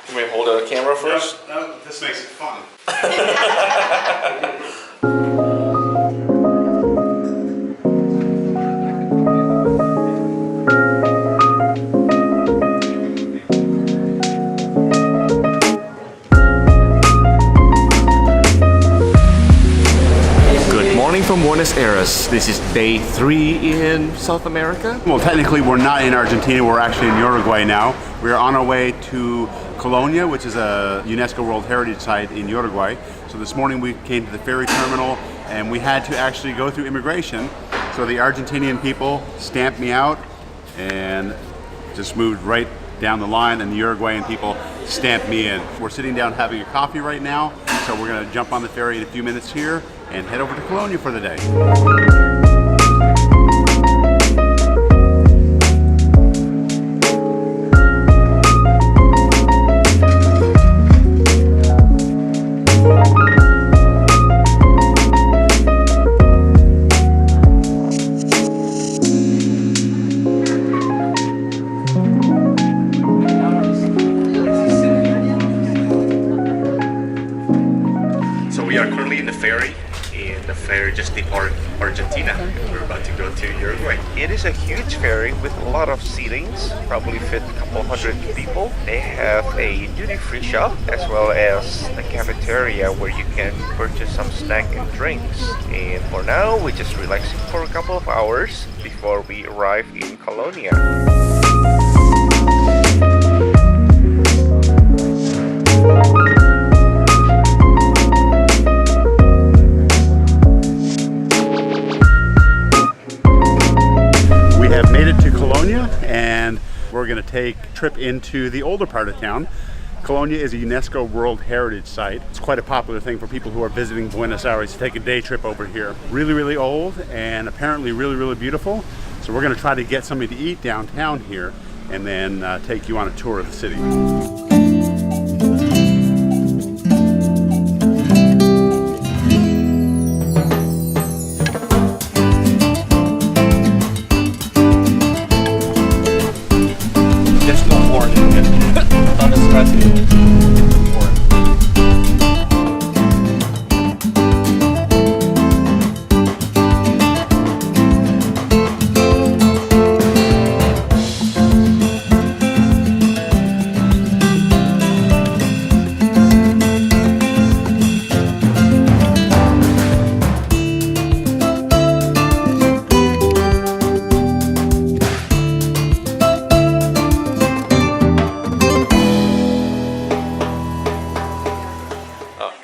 Can we hold the camera first? No, this makes it fun. From Buenos Aires. This is day 3 in South America. Well, technically we're not in Argentina, we're actually in Uruguay now. We're on our way to Colonia, which is a UNESCO World Heritage Site in Uruguay. So this morning we came to the ferry terminal and we had to actually go through immigration. So the Argentinian people stamped me out and just moved right down the line, and the Uruguayan people stamped me in. We're sitting down having a coffee right now, so we're gonna jump on the ferry in a few minutes here and head over to Colonia for the day. Just departed Argentina. We're about to go to Uruguay. It is a huge ferry with a lot of seatings, probably fit a couple hundred people. They have a duty-free shop as well as a cafeteria where you can purchase some snack and drinks. And for now, we're just relaxing for a couple of hours before we arrive in Colonia. And we're going to take a trip into the older part of town. Colonia is a UNESCO World Heritage Site. It's quite a popular thing for people who are visiting Buenos Aires to take a day trip over here. Really, really old and apparently really, really beautiful. So we're going to try to get something to eat downtown here and then take you on a tour of the city.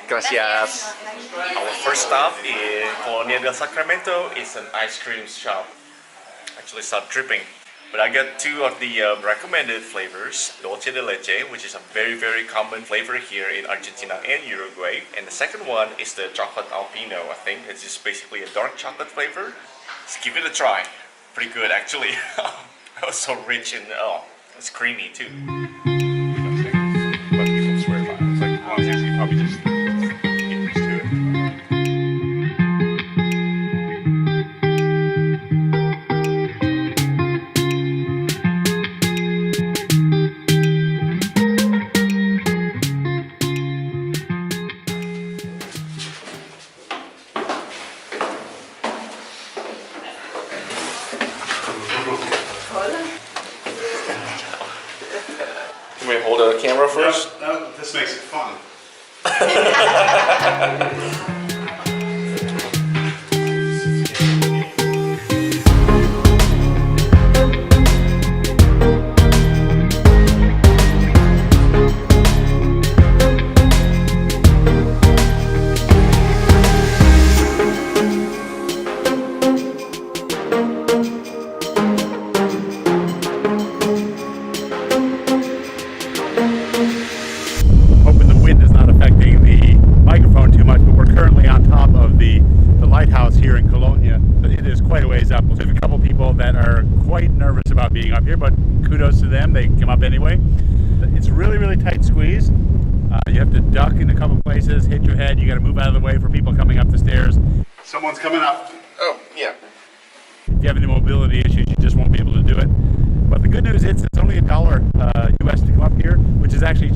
Gracias. Our first stop in Colonia del Sacramento is an ice cream shop. Actually stopped dripping. But I got 2 of the recommended flavors. Dolce de leche, which is a very, very common flavor here in Argentina and Uruguay. And the second one is the chocolate alpino. I think it's just basically a dark chocolate flavor. Let's give it a try. Pretty good actually. It was so rich and it's creamy too. But people swear by it. It's like, oh, it's actually probably just get used to it. Can we hold the camera first? No, this makes it fun. Lighthouse here in Colonia. It is quite a ways up. There's a couple people that are quite nervous about being up here, but kudos to them. They come up anyway. It's really, really tight squeeze. You have to duck in a couple places, hit your head. You got to move out of the way for people coming up the stairs. Someone's coming up. Oh, yeah. If you have any mobility issues, you just won't be able to do it. But the good news is it's only $1 US to come up here, which is actually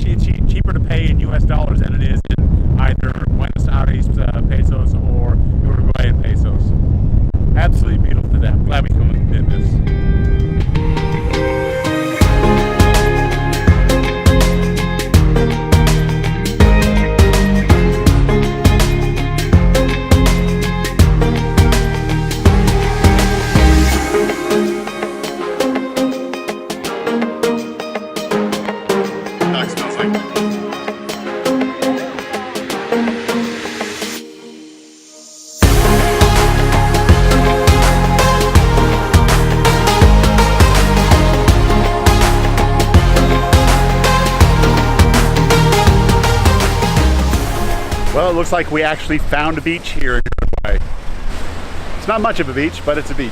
cheaper to pay in US dollars than it is in either Buenos Aires pesos or Uruguayan pesos. Absolutely beautiful today. I'm glad we came and did this. Well, it looks like we actually found a beach here in Uruguay. It's not much of a beach, but it's a beach.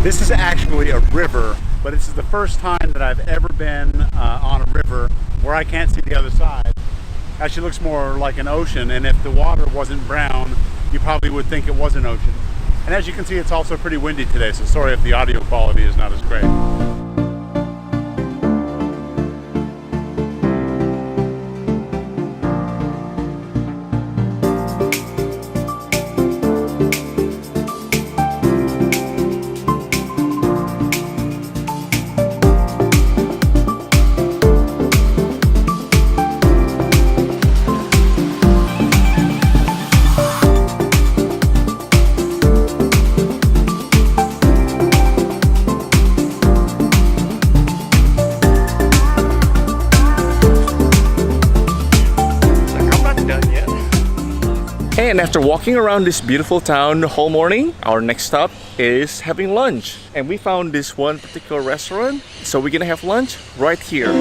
This is actually a river, but this is the first time that I've ever been on a river where I can't see the other side. Actually looks more like an ocean, and if the water wasn't brown, you probably would think it was an ocean. And as you can see, it's also pretty windy today, so sorry if the audio quality is not as great. And after walking around this beautiful town the whole morning, our next stop is having lunch. And we found this one particular restaurant, so we're gonna have lunch right here.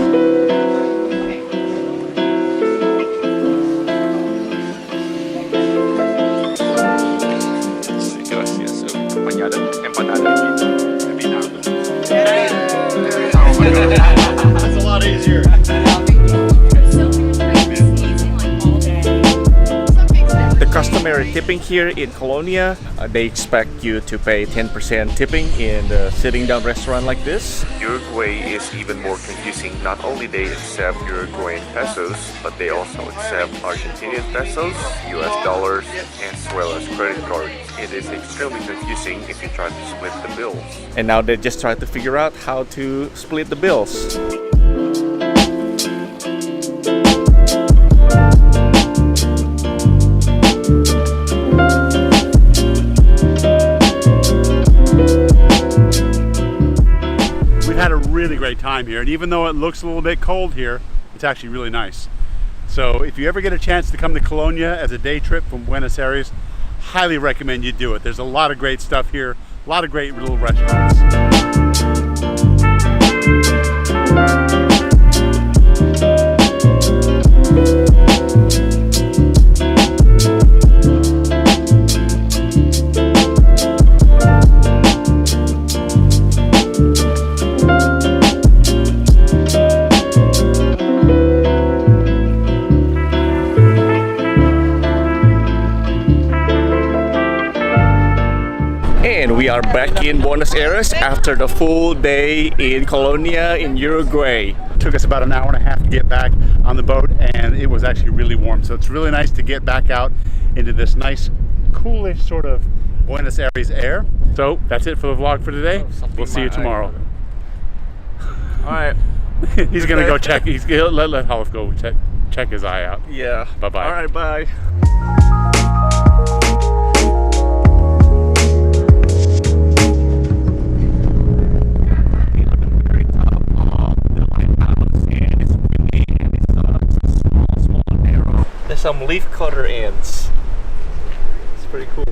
That's a lot easier. Customary tipping here in Colonia, they expect you to pay 10% tipping in the sitting down restaurant like this. Uruguay is even more confusing. Not only they accept Uruguayan pesos, but they also accept Argentinian pesos, US dollars, as well as credit cards. It is extremely confusing if you try to split the bills. And now they just try to figure out how to split the bills. Really great time here, and even though it looks a little bit cold here, it's actually really nice. So if you ever get a chance to come to Colonia as a day trip from Buenos Aires, highly recommend you do it. There's a lot of great stuff here, a lot of great little restaurants. And we are back in Buenos Aires after the full day in Colonia in Uruguay. It took us about an hour and a half to get back on the boat, and it was actually really warm. So it's really nice to get back out into this nice, coolish sort of Buenos Aires air. So that's it for the vlog for today. We'll see you tomorrow. All right. He's gonna go check. Let Hollis go check his eye out. Yeah. Bye bye. All right. Bye. Some leaf cutter ants. It's pretty cool.